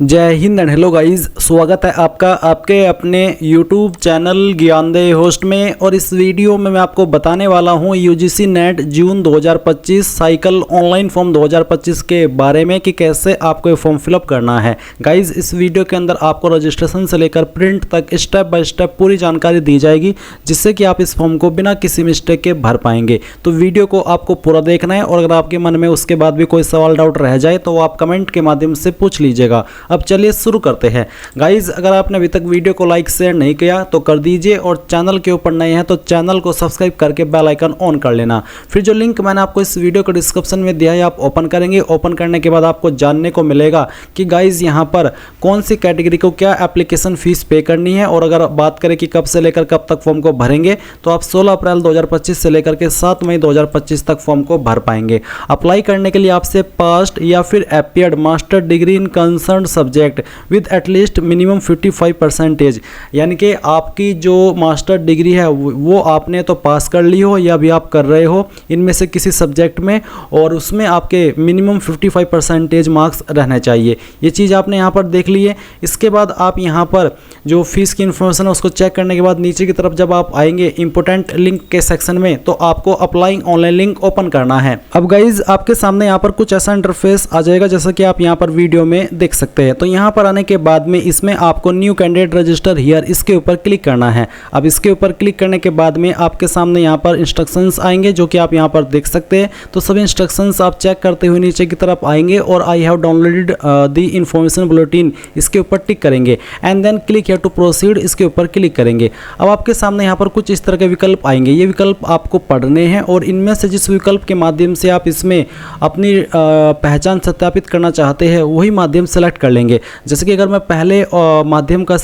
जय Hind and hello guys, स्वागत है आपका आपके अपने YouTube चैनल ज्ञानदेय होस्ट में। और इस वीडियो में मैं आपको बताने वाला हूं UGC NET June 2025 cycle online form 2025 के बारे में कि कैसे आपको ये फॉर्म फिलअप करना है। गाइस, इस वीडियो के अंदर आपको रजिस्ट्रेशन से लेकर प्रिंट तक स्टेप बाय स्टेप पूरी जानकारी दी जाएगी, जिससे कि आप इस फॉर्म को बिना किसी मिस्टेक के भर पाएंगे। तो वीडियो को आपको पूरा देखना है और अगर आपके मन में उसके बाद भी कोई सवाल डाउट रह जाए तो आप कमेंट के माध्यम से पूछ लीजिएगा। अब चलिए शुरू करते हैं। गाइज, अगर आपने अभी तक वीडियो को लाइक शेयर नहीं किया तो कर दीजिए और चैनल के ऊपर नए हैं तो चैनल को सब्सक्राइब करके बेल आइकन ऑन कर लेना। फिर जो लिंक मैंने आपको इस वीडियो के डिस्क्रिप्शन में दिया है आप ओपन करेंगे। ओपन करने के बाद आपको जानने को मिलेगा कि गाइज यहाँ पर कौन सी कैटेगरी को क्या एप्लीकेशन फीस पे करनी है। और अगर बात करें कि कब से लेकर कब तक फॉर्म को भरेंगे तो आप 16 अप्रैल 2025 से लेकर के 7 मई 2025 तक फॉर्म को भर पाएंगे। अप्लाई करने के लिए आपसे पास्ट या फिर appeared master degree in concern subject with at least minimum 55%, यानी कि आपकी जो मास्टर डिग्री है वो आपने तो पास कर ली हो या भी आप कर रहे हो इनमें से किसी सब्जेक्ट में, और उसमें आपके मिनिमम 55% मार्क्स रहने चाहिए। ये चीज़ आपने यहाँ पर देख ली है। इसके बाद आप यहाँ पर जो फीस की इन्फॉर्मेशन है उसको चेक करने के बाद नीचे की तरफ जब आप आएंगे इंपोर्टेंट लिंक के सेक्शन में तो आपको अप्लाइंग ऑनलाइन लिंक ओपन करना है। अब गाइज, आपके सामने यहाँ पर कुछ ऐसा इंटरफेस आ जाएगा जैसा कि आप यहाँ पर वीडियो में देख सकते हैं। तो यहाँ पर आने के बाद में इसमें आपको न्यू कैंडिडेट रजिस्टर हियर इसके ऊपर क्लिक करना है। अब इसके ऊपर क्लिक करने के बाद में आपके सामने यहाँ पर इंस्ट्रक्शंस आएंगे जो कि आप यहाँ पर देख सकते हैं। तो सभी इंस्ट्रक्शंस आप चेक करते हुए नीचे की तरफ आएंगे और I have downloaded the information bulletin इसके ऊपर टिक करेंगे and then click here to proceed इसके ऊपर क्लिक करेंगे। अब आपके सामने यहाँ पर कुछ इस तरह के विकल्प आएंगे। ये विकल्प आपको पढ़ने हैं और इनमें से जिस विकल्प के माध्यम से आप इसमें अपनी पहचान सत्यापित करना चाहते हैं वही माध्यम सेलेक्ट कर लेंगे। जैसे कि अगर मैं पहले माध्यम का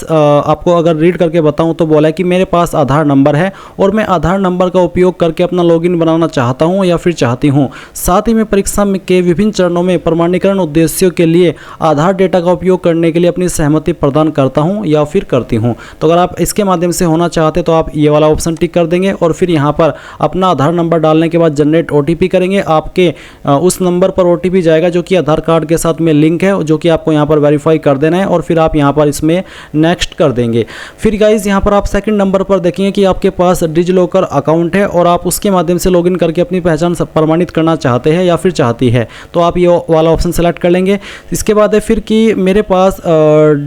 आपको अगर रीड करके बताऊं तो बोला है कि मेरे पास आधार नंबर है और मैं आधार नंबर का उपयोग करके अपना लॉगिन बनाना चाहता हूं या फिर चाहती हूं। साथ ही मैं परीक्षा के विभिन्न चरणों में प्रमाणीकरण उद्देश्यों के लिए आधार डेटा का उपयोग करने के लिए अपनी सहमति प्रदान करता हूं या फिर करती हूं। तो अगर आप इसके माध्यम से होना चाहते तो आप ये वाला ऑप्शन टिक कर देंगे और फिर यहाँ पर अपना आधार नंबर डालने के बाद जनरेट OTP करेंगे। आपके उस नंबर पर OTP जाएगा जो कि आधार कार्ड के साथ में लिंक है, जो कि आपको यहाँ पर वेरीफाई कर देना है और फिर आप यहाँ पर इसमें नेक्स्ट कर देंगे। फिर गाइज, यहाँ पर आप सेकंड नंबर पर देखेंगे कि आपके पास डिजिलॉकर अकाउंट है और आप उसके माध्यम से लॉगिन करके अपनी पहचान प्रमाणित करना चाहते हैं या फिर चाहती है, तो आप ये वाला ऑप्शन सेलेक्ट कर लेंगे। इसके बाद है फिर कि मेरे पास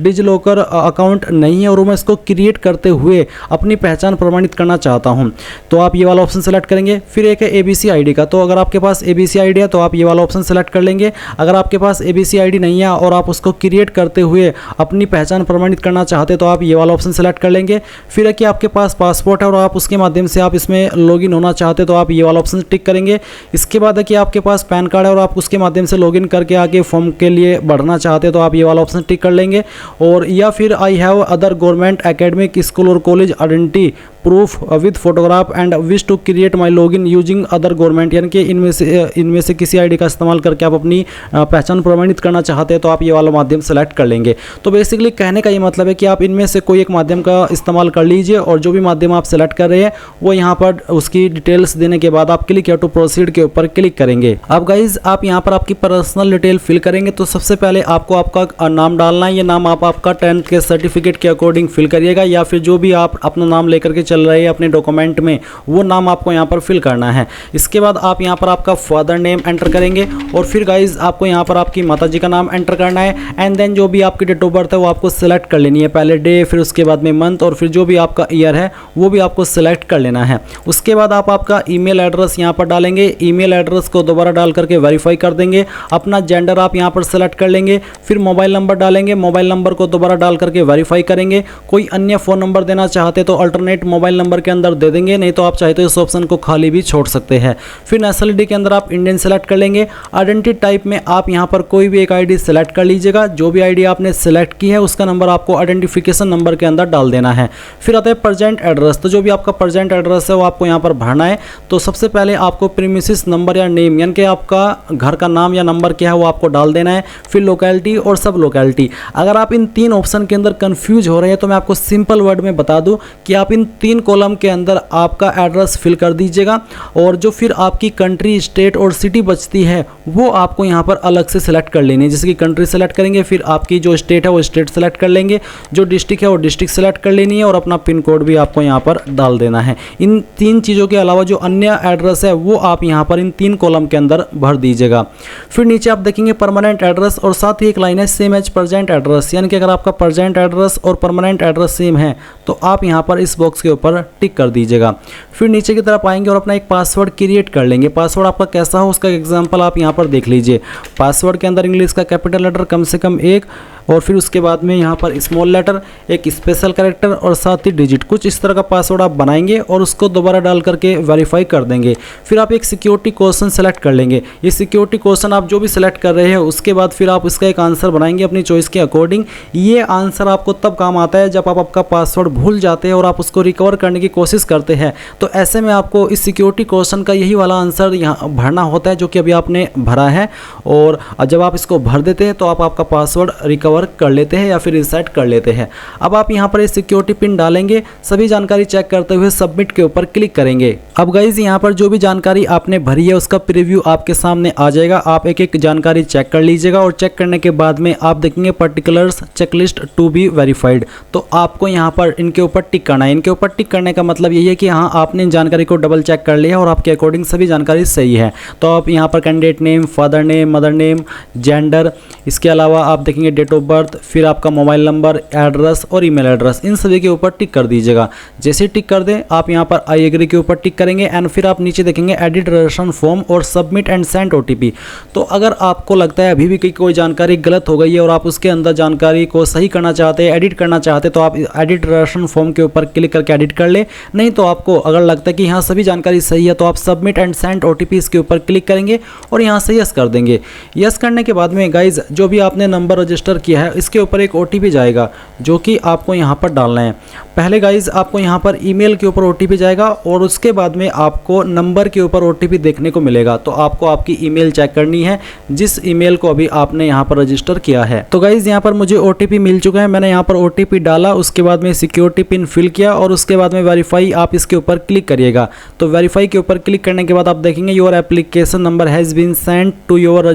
डिजिलॉकर अकाउंट नहीं है और मैं इसको क्रिएट करते हुए अपनी पहचान प्रमाणित करना चाहता हूँ, तो आप ये वाला ऑप्शन सेलेक्ट करेंगे। फिर एक है ABC ID का, तो अगर आपके पास ABC ID है तो आप ये वाला ऑप्शन सेलेक्ट कर लेंगे। अगर आपके पास ABC ID नहीं है और आप उसको क्रिएट करते हुए अपनी पहचान प्रमाणित करना चाहते तो आप ये वाला ऑप्शन सेलेक्ट कर लेंगे। फिर है कि आपके पास पासपोर्ट है और आप उसके माध्यम से आप इसमें लॉगिन होना चाहते तो आप ये वाला ऑप्शन टिक करेंगे। इसके बाद है कि आपके पास पैन कार्ड है और आप उसके माध्यम से लॉगिन करके आगे फॉर्म के लिए बढ़ना चाहते तो आप ये वाला ऑप्शन टिक कर लेंगे। और या फिर I have other government academic school और college identity proof with photograph and wish to create my login using other government, यानी कि इनमें से किसी ID का इस्तेमाल करके आप अपनी पहचान प्रमाणित करना चाहते हैं तो आप ये वाला माध्यम सेलेक्ट कर लेंगे। तो बेसिकली कहने का ये मतलब है कि आप इनमें से कोई एक माध्यम का इस्तेमाल कर लीजिए और जो भी माध्यम आप सेलेक्ट कर रहे हैं वो यहाँ पर उसकी डिटेल्स देने के बाद आप क्लिक या टू प्रोसीड के ऊपर क्लिक करेंगे। अब गाइज, आप यहाँ पर आपकी पर्सनल डिटेल फिल करेंगे। तो सबसे पहले आपको आपका नाम डालना है। ये नाम आप आपका 10th के सर्टिफिकेट के अकॉर्डिंग फिल करिएगा या फिर जो भी आप अपना नाम लेकर के चल रहे हैं अपने डॉक्यूमेंट में वो नाम आपको यहाँ पर फिल करना है। इसके बाद आप यहाँ पर आपका फादर नेम एंटर करेंगे और फिर गाइज आपको यहाँ पर आपकी माताजी का नाम एंटर करना है एंड देन जो भी आपकी डेट ऑफ बर्थ है वो आपको सिलेक्ट कर लेनी है। पहले डे, फिर उसके बाद में मंथ और फिर जो भी आपका ईयर है वो भी आपको सिलेक्ट कर लेना है। उसके बाद आप आपका ईमेल एड्रेस यहाँ पर डालेंगे। ईमेल एड्रेस को दोबारा डाल करके वेरीफाई कर देंगे। अपना जेंडर आप यहाँ पर सिलेक्ट कर लेंगे। फिर मोबाइल नंबर डालेंगे। मोबाइल नंबर को दोबारा डाल करके वेरीफाई करेंगे। कोई अन्य फ़ोन नंबर देना चाहते तो अल्टरनेट मोबाइल नंबर के अंदर दे देंगे, नहीं तो आप चाहे तो इस ऑप्शन को खाली भी छोड़ सकते हैं। फिर नेशनलिटी के अंदर आप इंडियन सेलेक्ट कर लेंगे। आइडेंटिटी टाइप में आप यहाँ पर कोई भी एक ID सेलेक्ट कर लीजिएगा। जो भी ID आपने सेलेक्ट की है उसका नंबर आपको आइडेंटिफिकेशन नंबर के अंदर डाल देना है। फिर आता है प्रेजेंट एड्रेस, तो जो भी आपका प्रेजेंट एड्रेस है वो आपको यहाँ पर भरना है। तो सबसे पहले आपको प्रीमिसेस नंबर या नेम, यानी कि आपका घर का नाम या नंबर क्या है वो आपको डाल देना है। फिर लोकेलिटी और सब लोकेलिटी। अगर आप इन तीन ऑप्शन के अंदर कंफ्यूज कंफ्यूज हो रहे हैं तो मैं आपको सिंपल वर्ड में बता दूं कि आप इन 3 कॉलम के अंदर आपका एड्रेस फिल कर दीजिएगा और जो फिर आपकी कंट्री, स्टेट और सिटी बचती है वो आपको यहाँ पर अलग से सिलेक्ट कर लेनी है। जैसे कि कंट्री सेलेक्ट करेंगे, फिर आपकी जो स्टेट है वो स्टेट सेलेक्ट कर लेंगे, जो डिस्ट्रिक्ट है वो डिस्ट्रिक्ट सेलेक्ट कर लेनी है और अपना पिन कोड भी आपको यहाँ पर डाल देना है। इन 3 चीज़ों के अलावा जो अन्य एड्रेस है वो आप यहाँ पर इन 3 कॉलम के अंदर भर दीजिएगा। फिर नीचे आप देखेंगे परमानेंट एड्रेस और साथ ही एक लाइन है सेम एज प्रेजेंट एड्रेस, यानी कि अगर आपका प्रेजेंट एड्रेस और परमानेंट एड्रेस सेम है तो आप यहाँ पर इस बॉक्स के ऊपर टिक कर दीजिएगा। फिर नीचे की तरफ आएंगे और अपना एक पासवर्ड क्रिएट कर लेंगे। पासवर्ड आपका कैसा हो उसका एग्जांपल आप यहाँ पर देख लीजिए। पासवर्ड के अंदर इंग्लिश का कैपिटल लेटर कम से कम 1 और फिर उसके बाद में यहाँ पर स्मॉल लेटर, एक स्पेशल कैरेक्टर और साथ ही डिजिट, कुछ इस तरह का पासवर्ड आप बनाएंगे और उसको दोबारा डाल करके वेरीफाई कर देंगे। फिर आप एक सिक्योरिटी क्वेश्चन सेलेक्ट कर लेंगे। ये सिक्योरिटी क्वेश्चन आप जो भी सिलेक्ट कर रहे हैं उसके बाद फिर आप इसका एक आंसर बनाएंगे अपनी चॉइस के अकॉर्डिंग। ये आंसर आपको तब काम आता है जब आप आपका पासवर्ड भूल जाते हैं और आप उसको रिकवर करने की कोशिश करते हैं। तो ऐसे में आपको इस सिक्योरिटी क्वेश्चन का यही वाला आंसर यहाँ भरना होता है जो कि अभी आपने भरा है, और जब आप इसको भर देते हैं तो आप आपका पासवर्ड रिकवर कर लेते हैं या फिर रीसेट कर लेते हैं। अब आप यहाँ पर सिक्योरिटी पिन डालेंगे, सभी जानकारी चेक करते हुए सबमिट के ऊपर क्लिक करेंगे। अब गाइज यहाँ पर जो भी जानकारी आपने भरी है उसका प्रीव्यू आपके सामने आ जाएगा। आप एक एक जानकारी चेक कर लीजिएगा और चेक करने के बाद में आप देखेंगे particulars checklist to be verified, तो आपको यहाँ पर इनके ऊपर टिक करना है। इनके ऊपर टिक करने का मतलब यही है कि हाँ आपने जानकारी को डबल चेक कर लिया और आपके अकॉर्डिंग सभी जानकारी सही है। तो आप यहाँ पर candidate name, father name, mother name, gender, इसके अलावा आप देखेंगे डेट ऑफ बर्थ, फिर आपका मोबाइल नंबर, एड्रेस और ईमेल एड्रेस, इन सभी के ऊपर टिक कर दीजिएगा। जैसे टिक कर दें आप यहाँ पर आई एग्री के ऊपर टिक करेंगे एंड फिर आप नीचे देखेंगे एडिट रजिस्ट्रेशन फॉर्म और सबमिट एंड सेंड ओटीपी। तो अगर आपको लगता है अभी भी कोई जानकारी गलत हो गई है और आप उसके अंदर जानकारी को सही करना चाहते हैं, एडिट करना चाहते हैं, तो आप एडिट रजिस्ट्रेशन फॉर्म के ऊपर क्लिक करके एडिट कर ले। नहीं तो आपको अगर लगता है कि यहाँ सभी जानकारी सही है तो आप सबमिट एंड सेंड ओटीपी इसके ऊपर क्लिक करेंगे और यहाँ से यस कर देंगे। यस करने के बाद में गाइज जो भी आपने नंबर रजिस्टर किया है इसके ऊपर एक ओटीपी जाएगा जो कि आपको यहाँ पर डालना है। पहले गाइज आपको यहाँ पर ईमेल के ऊपर ओटीपी जाएगा और उसके बाद में आपको नंबर के ऊपर ओटीपी देखने को मिलेगा। तो आपको आपकी ईमेल चेक करनी है जिस ईमेल को अभी आपने यहाँ पर रजिस्टर किया है। तो गाइज यहाँ पर मुझे ओटीपी मिल चुका है, मैंने यहाँ पर ओटीपी डाला, उसके बाद में सिक्योरिटी पिन फिल किया और उसके बाद में वेरीफाई आप इसके ऊपर क्लिक करिएगा। तो वेरीफाई के ऊपर क्लिक करने के बाद आप देखेंगे your application number has been send to your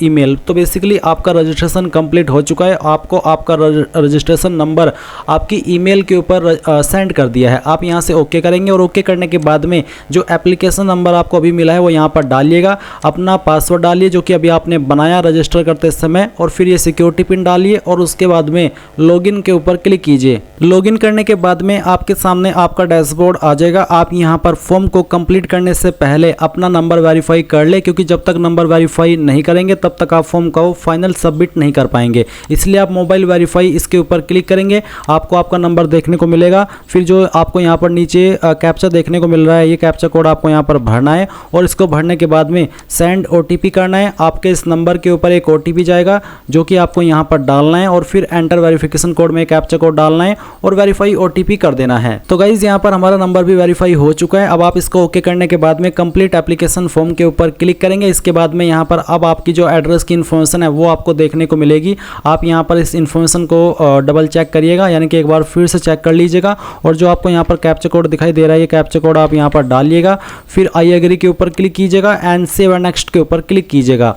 email. तो बेसिकली आपका रजिस्ट्रेशन कंप्लीट हो चुका है, आपको आपका रजिस्ट्रेशन नंबर आपकी ईमेल के ऊपर सेंड कर दिया है। आप यहाँ से ओके करेंगे और ओके करने के बाद में जो एप्लीकेशन नंबर आपको अभी मिला है वो यहाँ पर डालिएगा, अपना पासवर्ड डालिए जो कि अभी आपने बनाया रजिस्टर करते समय, और फिर ये सिक्योरिटी पिन डालिए और उसके बाद में लॉगिन के ऊपर क्लिक कीजिए। लॉगिन करने के बाद में आपके सामने आपका डैशबोर्ड आ जाएगा। आप यहाँ पर फॉर्म को कंप्लीट करने से पहले अपना नंबर वेरीफाई कर ले, क्योंकि जब तक नंबर वेरीफाई नहीं करेंगे तब तक आप फॉर्म को फाइनल सबमिट नहीं कर पाएंगे। इसलिए आप मोबाइल वेरीफाई इसके ऊपर क्लिक करेंगे, आपको आपका नंबर देखने को मिलेगा। फिर जो आपको यहाँ पर नीचे कैप्चा देखने को मिल रहा है, ये कैप्चा कोड आपको यहाँ पर भरना है और इसको भरने के बाद में सेंड ओटीपी करना है। आपके इस नंबर के ऊपर एक ओटीपी जाएगा जो कि आपको यहाँ पर डालना है और फिर एंटर वेरिफिकेशन कोड में कैप्चा कोड डालना है और वेरीफाई ओटीपी कर देना है। तो गाइज यहाँ पर हमारा नंबर भी वेरीफाई हो चुका है। अब आप इसको ओके करने के बाद में कंप्लीट एप्लीकेशन फॉर्म के ऊपर क्लिक करेंगे। इसके बाद में यहाँ पर अब आपकी जो एड्रेस की इन्फॉर्मेशन है वो आपको देखने को मिलेगी। आप यहाँ पर इस इन्फॉर्मेशन को डबल चेक करिएगा, यानी कि एक बार फिर से चेक कर लीजिएगा और जो आपको यहाँ पर कैप्चा कोड दिखाई दे रहा है ये कैप्चा कोड आप यहाँ पर डालिएगा, फिर आई एग्री के ऊपर क्लिक कीजिएगा एंड सेव एंड नेक्स्ट के ऊपर क्लिक कीजिएगा।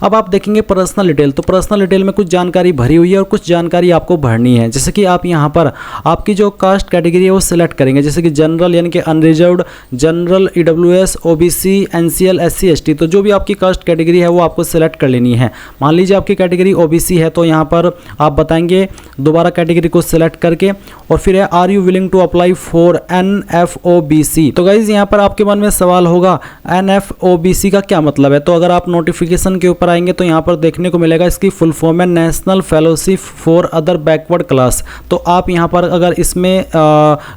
अब आप देखेंगे पर्सनल डिटेल, तो पर्सनल डिटेल में कुछ जानकारी भरी हुई है और कुछ जानकारी आपको भरनी है। जैसे कि आप यहाँ पर आपकी जो कास्ट कैटेगरी है वो सिलेक्ट करेंगे, जैसे कि जनरल यानी कि unreserved, general, EWS, OBC, NCL, SC, ST. तो जो भी आपकी कास्ट कैटेगरी है वो आपको सिलेक्ट कर लेनी है। मान लीजिए आपकी कैटेगरी ओबीसी है तो यहाँ पर आप बताएंगे दोबारा कैटेगरी को सिलेक्ट करके, और फिर है are you willing to apply for NFOBC। तो गाइज यहाँ पर आपके मन में सवाल होगा NFOBC का क्या मतलब है। तो अगर आप नोटिफिकेशन के ऊपर आएंगे तो यहाँ पर देखने को मिलेगा इसकी फुल फॉर्म है national fellowship for other backward class. तो आप यहाँ पर अगर इसमें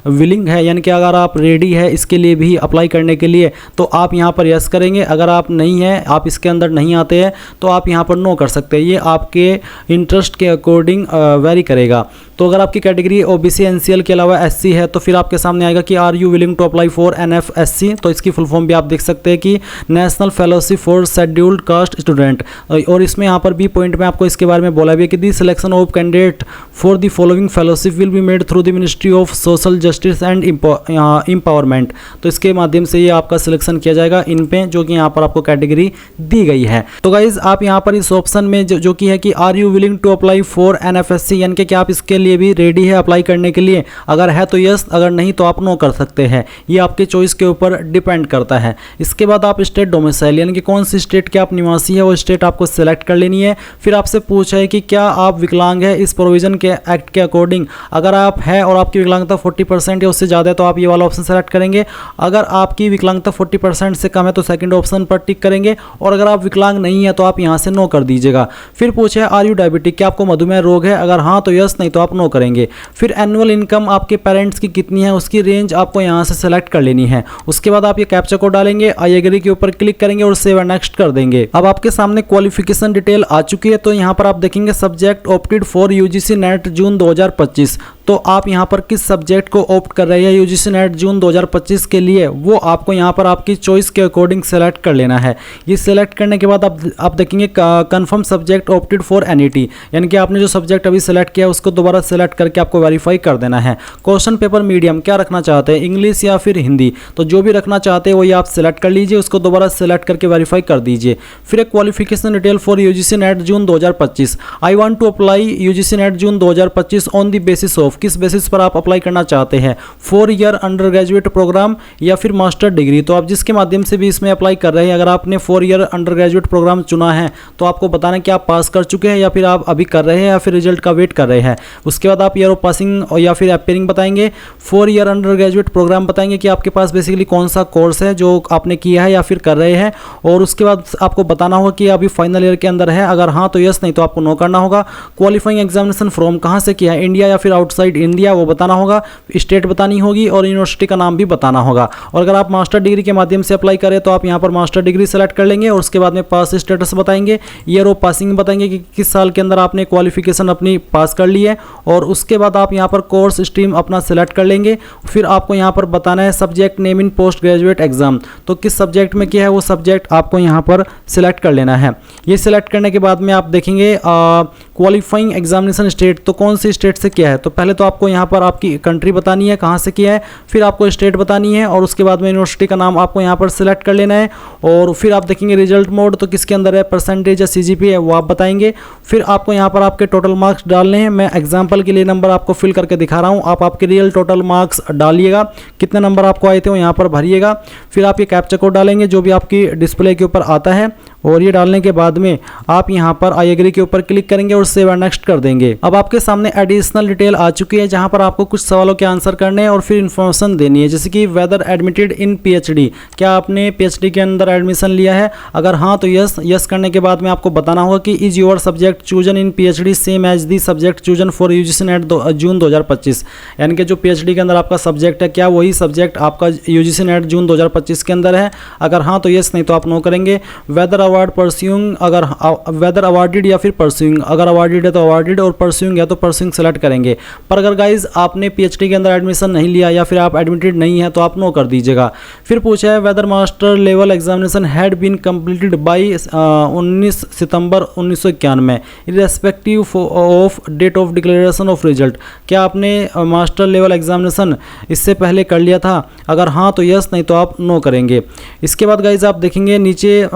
विलिंग है यानी कि अगर आप रेडी है इसके लिए भी अप्लाई करने के लिए तो आप यहाँ पर यस करेंगे। अगर आप नहीं है, आप इसके अंदर नहीं आते हैं तो आप यहाँ पर नो कर सकते हैं। ये आपके इंटरेस्ट के अकॉर्डिंग वेरी करेगा। तो अगर आपकी कैटेगरी ओबीसी एनसीएल के अलावा एससी है तो फिर आपके सामने आएगा कि are you willing to apply for NFSC. तो इसकी फुल फॉर्म भी आप देख सकते हैं कि national fellowship for scheduled caste student. और इसमें यहाँ पर बी पॉइंट में आपको इसके बारे में बोला भी है कि the selection of candidate for the following fellowship will be made through the ministry of social justice and empowerment. तो इसके माध्यम से ये आपका सिलेक्शन किया जाएगा इन पे, जो कि यहाँ पर आपको कैटेगरी दी गई है। तो गाइज आप यहाँ पर इस ऑप्शन में जो कि है कि are you willing to apply for NFSC, यानी कि क्या आप इसके लिए भी रेडी है अप्लाई करने के लिए। अगर है तो यस, अगर नहीं तो आप नो कर सकते हैं। ये आपके चॉइस के ऊपर डिपेंड करता है। इसके बाद आप स्टेट डोमिसाइल, यानी कि कौन सी स्टेट के आप निवासी है वो स्टेट आपको सेलेक्ट कर लेनी है। फिर आपसे पूछा है कि क्या आप विकलांग है इस प्रोविजन के एक्ट के अकॉर्डिंग। अगर आप है और आपकी विकलांगता 40% या उससे ज़्यादा है तो आप ये वाला ऑप्शन सेलेक्ट करेंगे। अगर आपकी विकलांगता 40% से कम है तो सेकंड ऑप्शन पर टिक करेंगे, और अगर आप विकलांग नहीं है तो आप यहाँ से नो कर दीजिएगा। फिर पूछे आर यू डायबिटिक, क्या आपको मधुमेह रोग है। अगर हाँ तो यस, नहीं तो आप नो करेंगे। फिर एनुअल इनकम आपके पेरेंट्स की कितनी है उसकी रेंज आपको यहाँ से सेलेक्ट कर लेनी है। उसके बाद आप ये कैप्चा कोड डालेंगे, आई एग्री के ऊपर क्लिक करेंगे और सेव एंड नेक्स्ट कर देंगे। अब आपके सामने क्वालिफिकेशन डिटेल आ चुकी है। तो यहाँ पर आप देखेंगे subject opted for UGC NET June 2025। तो आप यहाँ पर किस सब्जेक्ट को ऑप्ट कर रहे हैं यूजीसी नेट जून 2025 के लिए, वो आपको यहाँ पर आपकी चॉइस के अकॉर्डिंग सेलेक्ट कर लेना है। ये सेलेक्ट करने के बाद आप देखेंगे confirm subject opted for NET, यानी कि आपने जो सब्जेक्ट अभी सेलेक्ट किया उसको दोबारा सेलेक्ट करके आपको वेरीफाई कर देना है। क्वेश्चन पेपर मीडियम क्या रखना चाहते हैं, इंग्लिश या फिर हिंदी। तो जो भी रखना चाहते हैं वही आप सेलेक्ट कर लीजिए, उसको दोबारा सेलेक्ट करके वेरीफाई कर दीजिए। फिर एक qualification detail for UGC NET June 2025। I want to apply UGC NET June 2025 on the basis of, किस बेसिस पर आप अप्लाई करना चाहते हैं, 4 ईयर अंडर ग्रेजुएट प्रोग्राम या फिर मास्टर डिग्री। तो आप जिसके माध्यम से भी इसमें अप्लाई कर रहे हैं, अगर आपने 4 ईयर अंडर ग्रेजुएट प्रोग्राम चुना है तो आपको बताना कि आप पास कर चुके हैं या फिर आप अभी कर रहे हैं या फिर रिजल्ट का वेट कर रहे हैं। उसके बाद आप ईयर ऑफ पासिंग या फिर अपीयरिंग बताएंगे, 4 ईयर अंडर ग्रेजुएट प्रोग्राम बताएंगे कि आपके पास बेसिकली कौन सा कोर्स है जो आपने किया है या फिर कर रहे हैं, और उसके बाद आपको बताना होगा कि अभी फाइनल ईयर के अंदर है। अगर हाँ तो यस, नहीं तो आपको नो करना होगा। क्वालिफाइंग एग्जामिनेशन फ्रॉम कहाँ से किया है, इंडिया या फिर आउटसाइड इंडिया, वो बताना होगा। स्टेट बतानी होगी और यूनिवर्सिटी का नाम भी बताना होगा। और अगर आप मास्टर डिग्री के माध्यम से अप्लाई करें तो आप यहाँ पर मास्टर डिग्री सेलेक्ट कर लेंगे और उसके बाद में पास स्टेटस बताएंगे, ईयर ऑफ पासिंग बताएंगे कि किस साल के अंदर आपने क्वालिफिकेशन अपनी पास कर ली है, और उसके बाद आप यहाँ पर कोर्स स्ट्रीम अपना सेलेक्ट कर लेंगे। फिर आपको यहाँ पर बताना है subject name in post graduate exam, तो किस सब्जेक्ट में किया है वो सब्जेक्ट आपको यहाँ पर सिलेक्ट कर लेना है। ये सिलेक्ट करने के बाद में आप देखेंगे क्वालिफाइंग एग्जामिनेशन स्टेट, तो कौन सी स्टेट से किया है। तो पहले तो आपको यहाँ पर आपकी कंट्री बतानी है कहाँ से किया है, फिर आपको स्टेट बतानी है, और उसके बाद में यूनिवर्सिटी का नाम आपको यहाँ पर सिलेक्ट कर लेना है। और फिर आप देखेंगे रिजल्ट मोड, तो किसके अंदर है, परसेंटेज या सीजीपी है वो आप बताएंगे। फिर आपको यहाँ पर आपके टोटल मार्क्स डालने हैं। मैं एग्जाम्पल के लिए नंबर आपको फिल करके दिखा रहा हूँ, आप आपके रियल टोटल मार्क्स डालिएगा, कितने नंबर आपको आए थे वो यहाँ पर भरिएगा। फिर आप ये कैप्चा कोड डालेंगे जो भी आपकी डिस्प्ले के ऊपर आता है, और ये डालने के बाद में आप यहाँ पर आई एग्री के ऊपर क्लिक करेंगे और सेव एंड नेक्स्ट कर देंगे। अब आपके सामने एडिशनल डिटेल आ चुकी है जहाँ पर आपको कुछ सवालों के आंसर करने हैं और फिर इन्फॉर्मेशन देनी है, जैसे कि वेदर एडमिटेड इन पीएचडी, क्या आपने पीएचडी के अंदर एडमिशन लिया है। अगर हाँ तो यस, यस करने के बाद में आपको बताना होगा कि is your subject chosen in PhD same as the subject chosen for UGC NET June 2025, यानी कि जो पीएचडी के अंदर आपका सब्जेक्ट है क्या वही सब्जेक्ट आपका यूजीसी नेट जून 2025 के अंदर है। अगर हाँ तो यस, नहीं तो आप नो करेंगे। वेदर अवार्ड परस्यूइंग, अगर वेदर अवार्डेड या फिर परस्यूइंग, अगर अवार्डेड है तो अवार्डेड और परस्यूइंग है तो परस्यूइंग सेलेक्ट करेंगे। पर अगर गाइज आपने पीएचडी के अंदर एडमिशन नहीं लिया या फिर आप एडमिटेड नहीं है तो आप नो कर दीजिएगा। फिर पूछा है whether master level examination had been completed by 19 September 1991 irrespective of date of declaration of result, क्या आपने मास्टर लेवल एग्जामिनेशन इससे पहले कर लिया था। अगर हाँ तो यस, नहीं तो आप नो करेंगे। इसके बाद गाइज आप देखेंगे नीचे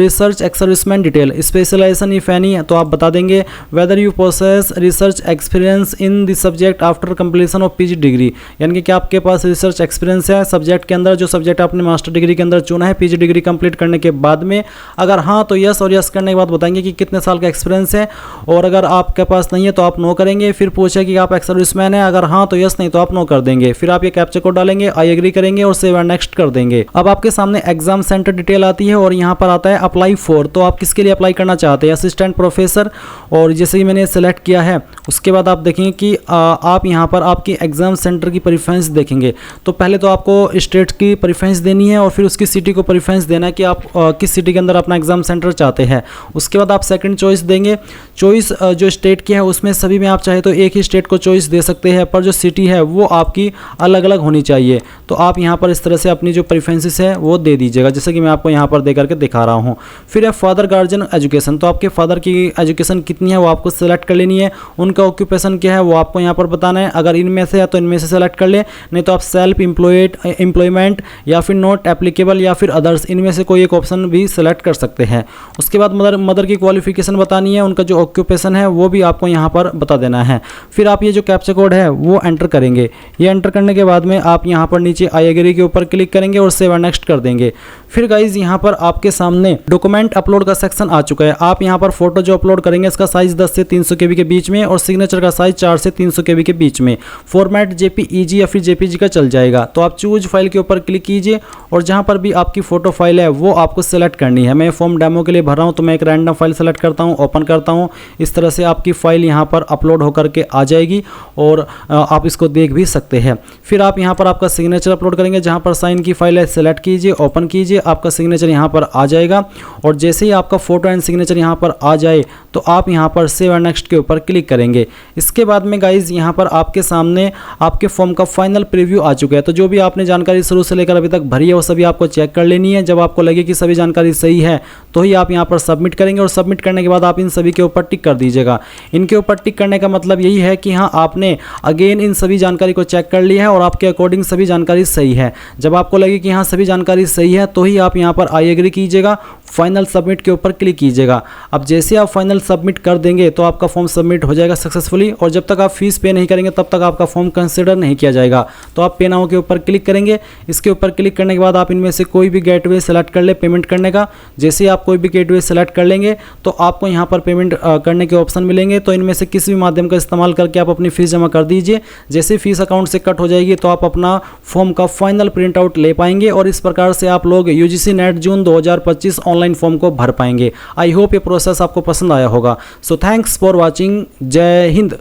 रिसर्च एक्सर्विसमेंट डिटेल स्पेशलाइजेशन इफ एनी, तो आप बता देंगे whether you possess research experience in the subject after completion of PG degree, यानी कि क्या आपके पास रिसर्च एक्सपीरियंस है सब्जेक्ट के अंदर, जो सब्जेक्ट आपने मास्टर डिग्री के अंदर चुना है पीजी डिग्री कंप्लीट करने के बाद में। अगर हाँ तो यस, और यस करने के बाद बताएंगे कि कितने साल का एक्सपीरियंस है, और अगर आपके पास नहीं है तो आप नो करेंगे। फिर पूछे कि आप एक्स सर्विसमैन है, अगर हाँ तो यस, नहीं तो आप नो कर देंगे। फिर आप ये कैप्चा कोड डालेंगे, आई एग्री करेंगे और सेव एंड नेक्स्ट कर देंगे। अब आपके सामने एग्जाम सेंटर डिटेल आती है और यहाँ पर आता है अप्लाई फॉर, तो आप किसके लिए अप्लाई करना चाहते हैं, असिस्टेंट प्रोफेसर। और जैसे ही मैंने सेलेक्ट किया है उसके बाद आप देखेंगे कि आप यहाँ पर आपकी एग्ज़ाम सेंटर की प्रेफरेंस देखेंगे। तो पहले तो आपको स्टेट की प्रेफरेंस देनी है और फिर उसकी सिटी को प्रेफरेंस देना है कि आप किस सिटी के अंदर अपना एग्ज़ाम सेंटर चाहते हैं। उसके बाद आप सेकंड चॉइस देंगे। चॉइस जो स्टेट की है उसमें सभी में आप चाहे तो एक ही स्टेट को चॉइस दे सकते हैं, पर जो सिटी है वो आपकी अलग अलग होनी चाहिए। तो आप यहाँ पर इस तरह से अपनी जो प्रेफरेंसेस है वो दे दीजिएगा, जैसे कि मैं आपको यहाँ पर दे करके दिखा रहा हूँ। फिर है फादर गार्जियन एजुकेशन, तो आपके फादर की एजुकेशन कितनी है वो आपको सेलेक्ट कर लेनी है। उनका ऑक्यूपेशन क्या है वो आपको यहाँ पर बताना है। अगर इनमें से है तो इनमें से सेलेक्ट कर ले, नहीं तो आप सेल्फ एम्प्लॉयमेंट या फिर नॉट एप्लीकेबल या फिर अदर्स, इनमें से कोई एक ऑप्शन भी सेलेक्ट कर सकते हैं। उसके बाद मदर की क्वालिफिकेशन बतानी है, उनका जो ऑक्यूपेशन है वो भी आपको यहाँ पर बता देना है। फिर आप ये जो कैप्चा कोड है वो एंटर करेंगे। ये एंटर करने के बाद में आप यहाँ पर नीचे आई एग्री के ऊपर क्लिक करेंगे और सेव एंड नेक्स्ट कर देंगे। फिर गाइज यहाँ पर आपके सामने डॉक्यूमेंट अपलोड का सेक्शन आ चुका है। आप यहाँ पर फोटो जो अपलोड करेंगे इसका साइज 10 से 300 KB के बीच में और सिग्नेचर का साइज 4 से 300 KB के बीच में। फॉर्मेट JPEG या फिर JPG का चल जाएगा। तो आप चूज फाइल के ऊपर क्लिक कीजिए और जहाँ पर भी आपकी फोटो फाइल है वो आपको सेलेक्ट करनी है। मैं फॉर्म डेमो के लिए भर रहा हूँ तो मैं एक रैंडम फाइल सेलेक्ट करता हूँ, ओपन करता हूँ। इस तरह से आपकी फाइल यहाँ पर अपलोड होकर के आ जाएगी और आप इसको देख भी सकते हैं। फिर आप यहाँ पर आपका सिग्नेचर अपलोड करेंगे, जहाँ पर साइन की फाइल है सेलेक्ट कीजिए, ओपन कीजिए, आपका सिग्नेचर यहाँ पर आ जाएगा। और जैसे ही आपका फोटो एंड सिग्नेचर यहाँ पर आ जाए तो आप यहाँ पर सेव एंड नेक्स्ट के ऊपर क्लिक करेंगे। इसके बाद में गाइज यहाँ पर आपके सामने आपके फॉर्म का फाइनल प्रीव्यू आ चुका है। तो जो भी आपने जानकारी शुरू से लेकर अभी तक भरी है वो सभी आपको चेक कर लेनी है। जब आपको लगे कि सभी जानकारी सही है तो ही आप यहाँ पर सबमिट करेंगे और सबमिट करने के बाद आप इन सभी के ऊपर टिक कर दीजिएगा। इनके ऊपर टिक करने का मतलब यही है कि हाँ आपने अगेन इन सभी जानकारी को चेक कर लिया है और आपके अकॉर्डिंग सभी जानकारी सही है। जब आपको लगे कि हाँ सभी जानकारी सही है तो ही आप यहाँ पर आई एग्री कीजिएगा, फाइनल सबमिट के ऊपर क्लिक कीजिएगा। अब जैसे आप फाइनल सबमिट कर देंगे तो आपका फॉर्म सबमिट हो जाएगा सक्सेसफुली। और जब तक आप फीस पे नहीं करेंगे तब तक आपका फॉर्म कंसिडर नहीं किया जाएगा। तो आप पे नाउ के ऊपर क्लिक करेंगे। इसके ऊपर क्लिक करने के बाद आप इनमें से कोई भी गेटवे सेलेक्ट कर ले पेमेंट करने का। जैसे ही आप कोई भी गेटवे सेलेक्ट कर लेंगे तो आपको यहाँ पर पेमेंट करने के ऑप्शन मिलेंगे। तो इनमें से किसी भी माध्यम का इस्तेमाल करके आप अपनी फीस जमा कर दीजिए। जैसे फीस अकाउंट से कट हो जाएगी तो आप अपना फॉर्म का फाइनल प्रिंट आउट ले पाएंगे और इस प्रकार से आप लोग UGC net June 2025 online form को भर पाएंगे। आई होप ये प्रोसेस आपको पसंद आया होगा। So thanks for watching. जय हिंद।